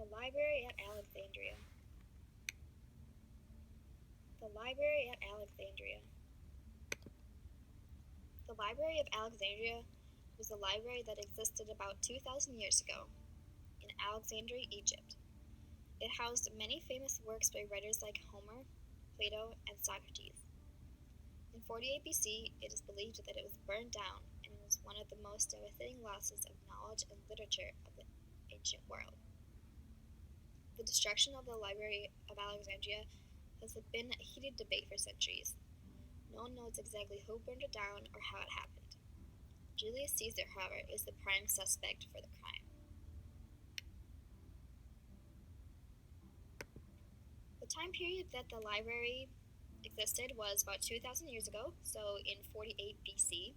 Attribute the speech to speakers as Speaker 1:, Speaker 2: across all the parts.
Speaker 1: The Library at Alexandria. The Library at Alexandria. The Library of Alexandria was a library that existed about 2,000 years ago in Alexandria, Egypt. It housed many famous works by writers like Homer, Plato, and Socrates. In 48 BC, it is believed that it was burned down and was one of the most devastating losses of knowledge and literature of the ancient world. The destruction of the Library of Alexandria has been a heated debate for centuries. No one knows exactly who burned it down or how it happened. Julius Caesar, however, is the prime suspect for the crime. The time period that the library existed was about 2,000 years ago, so in 48 BC,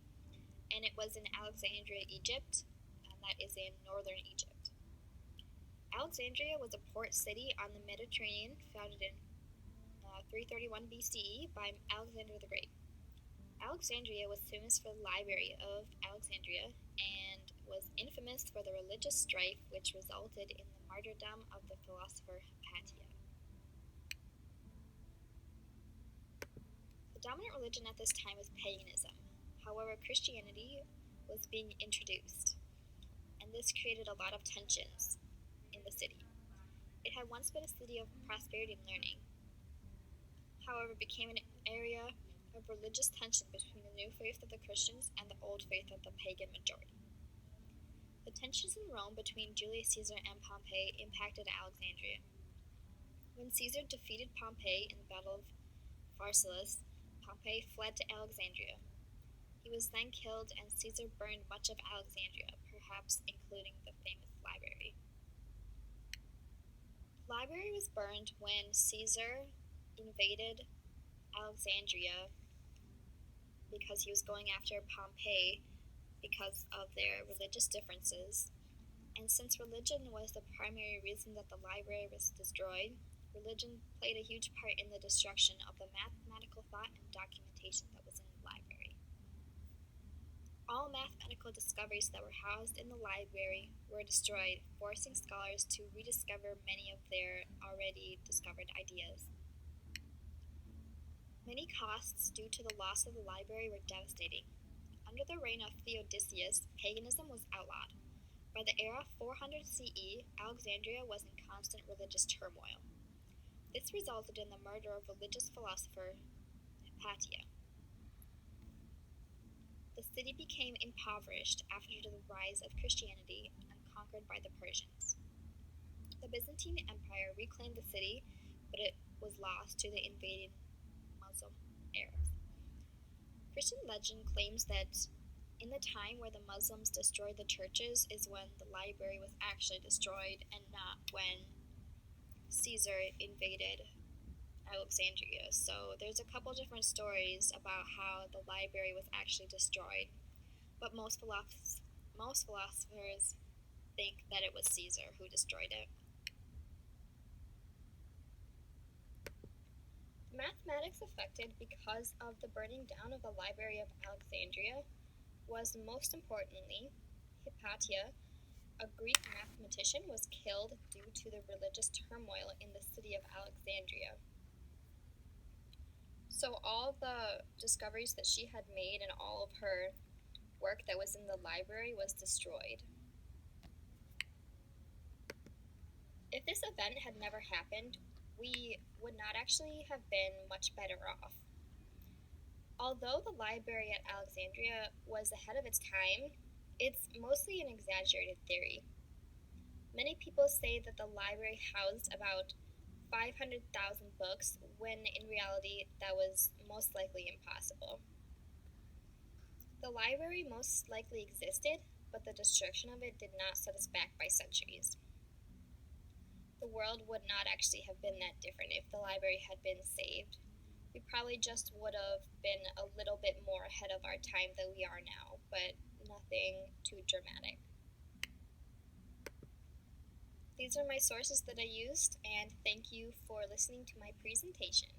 Speaker 1: and it was in Alexandria, Egypt, and that is in northern Egypt. Alexandria was a port city on the Mediterranean, founded in 331 BCE by Alexander the Great. Alexandria was famous for the Library of Alexandria and was infamous for the religious strife which resulted in the martyrdom of the philosopher Hypatia. The dominant religion at this time was paganism. However, Christianity was being introduced, and this created a lot of tensions in the city. It had once been a city of prosperity and learning. However, it became an area of religious tension between the new faith of the Christians and the old faith of the pagan majority. The tensions in Rome between Julius Caesar and Pompey impacted Alexandria. When Caesar defeated Pompey in the Battle of Pharsalus, Pompey fled to Alexandria. He was then killed, and Caesar burned much of Alexandria, perhaps including the famous library. The library was burned when Caesar invaded Alexandria because he was going after Pompey because of their religious differences. And since religion was the primary reason that the library was destroyed, religion played a huge part in the destruction of the mathematical thought and documentation that was in the library. All mathematical discoveries that were housed in the library were destroyed, forcing scholars to rediscover many of their already discovered ideas. Many costs due to the loss of the library were devastating. Under the reign of Theodosius, paganism was outlawed. By the era 400 CE, Alexandria was in constant religious turmoil. This resulted in the murder of religious philosopher Hypatia. The city became impoverished after the rise of Christianity and conquered by the Persians. The Byzantine Empire reclaimed the city, but it was lost to the invading Muslim Arabs. Christian legend claims that in the time where the Muslims destroyed the churches is when the library was actually destroyed and not when Caesar invaded Alexandria. So there's a couple different stories about how the library was actually destroyed, but most philosophers think that it was Caesar who destroyed it. Mathematics affected because of the burning down of the Library of Alexandria was most importantly Hypatia, a Greek mathematician, was killed due to the religious turmoil in the city of Alexandria. So all the discoveries that she had made and all of her work that was in the library was destroyed. If this event had never happened, we would not actually have been much better off. Although the library at Alexandria was ahead of its time, it's mostly an exaggerated theory. Many people say that the library housed about 500,000 books, when in reality that was most likely impossible. The library most likely existed, but the destruction of it did not set us back by centuries. The world would not actually have been that different if the library had been saved. We probably just would have been a little bit more ahead of our time than we are now, but nothing too dramatic. These are my sources that I used, and thank you for listening to my presentation.